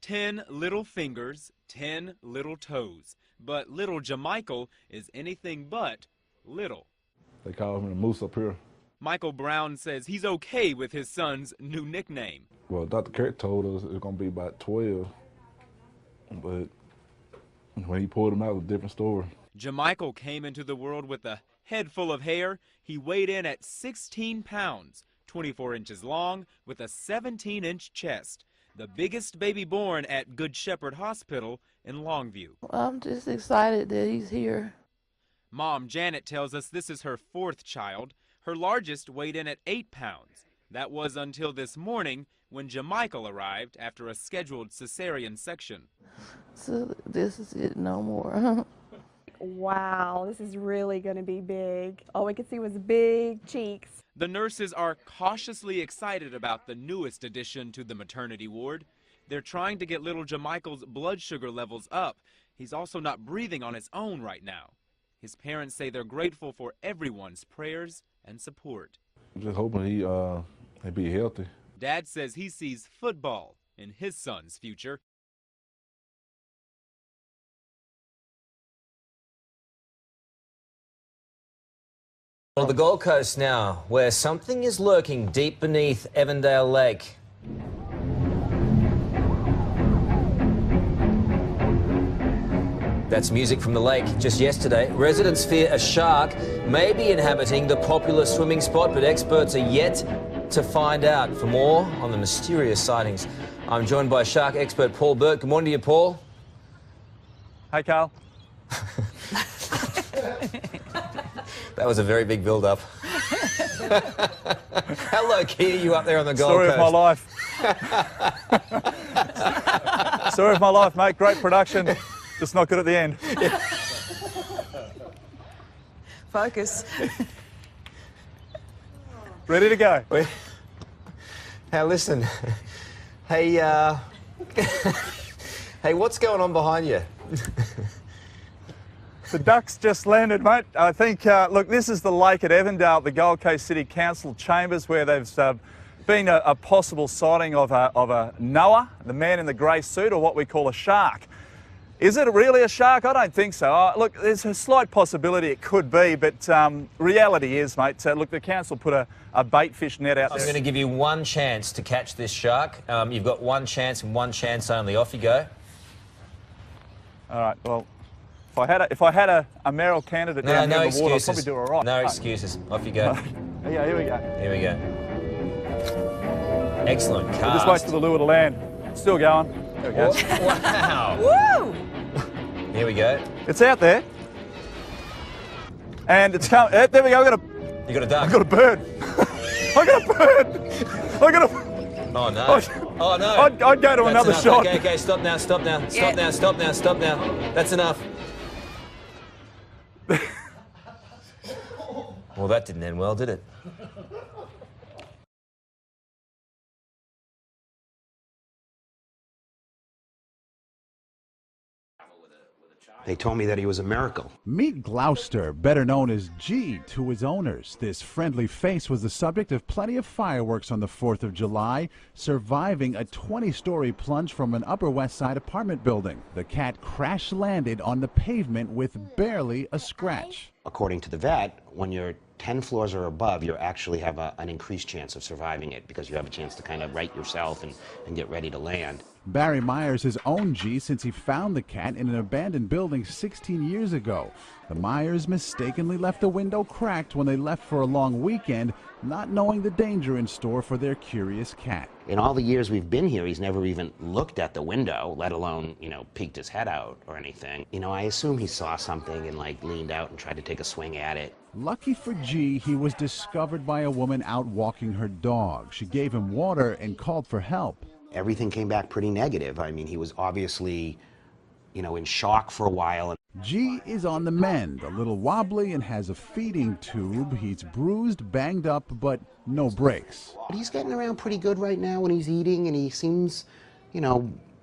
10 little fingers, 10 little toes. But little Jamichael is anything but little. They call him the Moose up here. Michael Brown says he's okay with his son's new nickname. Well, Dr. Kirk told us it's going to be about 12, but when he pulled him out, it was a different story. Jamichael came into the world with a head full of hair. He weighed in at 16 pounds, 24 inches long, with a 17-inch chest. The biggest baby born at Good Shepherd Hospital in Longview. I'm just excited that he's here. Mom Janet tells us this is her fourth child. Her largest weighed in at 8 pounds. That was until this morning when Jamichael arrived after a scheduled cesarean section. So this is it, no more. Wow, this is really going to be big. All we could see was big cheeks. The nurses are cautiously excited about the newest addition to the maternity ward. They're trying to get little Jamichael's blood sugar levels up. He's also not breathing on his own right now. His parents say they're grateful for everyone's prayers and support. I'm just hoping he be healthy. Dad says he sees football in his son's future. On the Gold Coast now, where something is lurking deep beneath Evandale Lake. That's music from the lake. Just yesterday, residents fear a shark may be inhabiting the popular swimming spot, but experts are yet to find out. For more on the mysterious sightings, I'm joined by shark expert Paul Burt. Good morning to you, Paul. Hey, Carl. That was a very big build-up. How low-key are you up there on the Gold Coast? Story of my life. Story of my life, mate. Great production. Just not good at the end. Focus. Ready to go. Now listen. Hey, hey, what's going on behind you? The ducks just landed, mate. I think, look, this is the lake at Evandale, the Gold Coast City Council chambers, where there's been a possible sighting of a Noah, the man in the grey suit, or what we call a shark. Is it really a shark? I don't think so. Look, there's a slight possibility it could be, but reality is, mate, look, the council put a bait fish net out there. I'm going to give you one chance to catch this shark. You've got one chance and one chance only. Off you go. All right, well, if I had a mayoral candidate down here in the water, I'd probably do all right. No excuses. Off you go. Yeah, here we go. Here we go. Excellent cast. We'll just wait for the lure to land. Still going. There we go. Wow. Woo! Here we go. It's out there. And it's come. There we go. You got a duck. I got a bird. I got a bird. I got a. Oh no. Oh no. I'd go to another enough. shot. Okay, stop now, stop now. Stop now, stop now, stop now. That's enough. Well, that didn't end well, did it? They told me that he was a miracle. Meet Gloucester, better known as G to his owners. This friendly face was the subject of plenty of fireworks on the 4th of July, surviving a 20-story plunge from an Upper West Side apartment building. The cat crash-landed on the pavement with barely a scratch. According to the vet, when you're 10 floors or above, you actually have an increased chance of surviving it because you have a chance to kind of right yourself and get ready to land. Barry Myers has owned G since he found the cat in an abandoned building 16 years ago. The Myers mistakenly left the window cracked when they left for a long weekend, not knowing the danger in store for their curious cat. In all the years we've been here, he's never even looked at the window, let alone, peeked his head out or anything. I assume he saw something and leaned out and tried to take a swing at it. Lucky for G, he was discovered by a woman out walking her dog. She gave him water and called for help. Everything came back pretty negative. I mean, he was obviously, in shock for a while. G is on the mend, a little wobbly and has a feeding tube. He's bruised, banged up, but no breaks. He's getting around pretty good right now when he's eating, and he seems,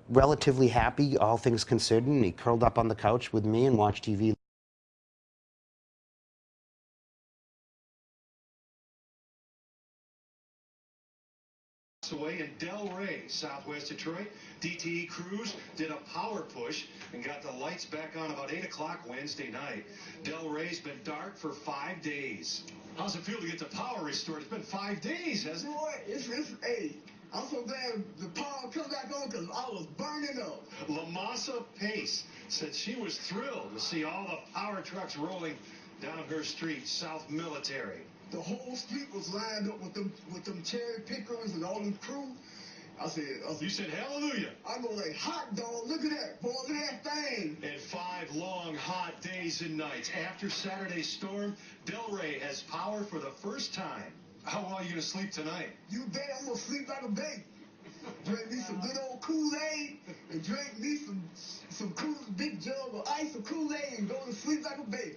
relatively happy, all things considered. And he curled up on the couch with me and watched TV. Away, and Delray, southwest Detroit. DTE crews did a power push and got the lights back on about 8 o'clock Wednesday night. Delray's been dark for 5 days. How's it feel to get the power restored? It's been 5 days, hasn't it? Boy, hey, I'm so glad the power come back on because I was burning up. Lamasa Pace said she was thrilled to see all the power trucks rolling down her street, South Military. The whole street was lined up with them cherry pickers and all them crew. I said, You said hallelujah. I go like, hot dog, look at that, boy, look at that thing. And 5 long, hot days and nights. After Saturday's storm, Delray has power for the first time. How well are you going to sleep tonight? You bet I'm going to sleep like a baby. Drink me some good old Kool-Aid and drink me some big jug of ice or Kool-Aid and go to sleep like a baby.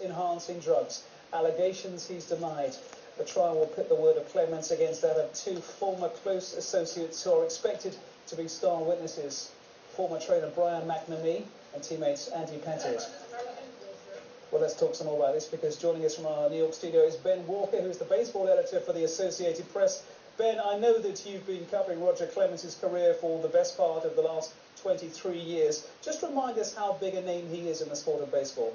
Enhancing drugs. Allegations he's denied. The trial will pit the word of clements against that of 2 former close associates who are expected to be star witnesses. Former trainer Brian McNamee and teammates Andy Pettit. Well, let's talk some more about this because joining us from our New York studio is Ben Walker, who's the baseball editor for the Associated Press. Ben, I know that you've been covering Roger Clemens' career for the best part of the last 23 years. Just remind us how big a name he is in the sport of baseball.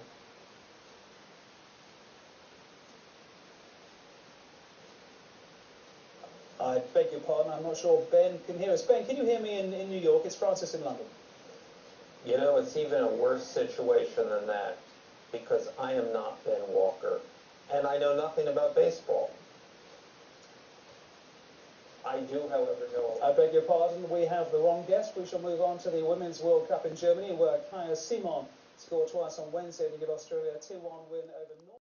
I beg your pardon, I'm not sure Ben can hear us. Ben, can you hear me in New York? It's Francis in London. You know, it's even a worse situation than that, because I am not Ben Walker, and I know nothing about baseball. I do, however, know... I beg your pardon, we have the wrong guest. We shall move on to the Women's World Cup in Germany, where Kaya Simon scored twice on Wednesday to give Australia a 2-1 win over North.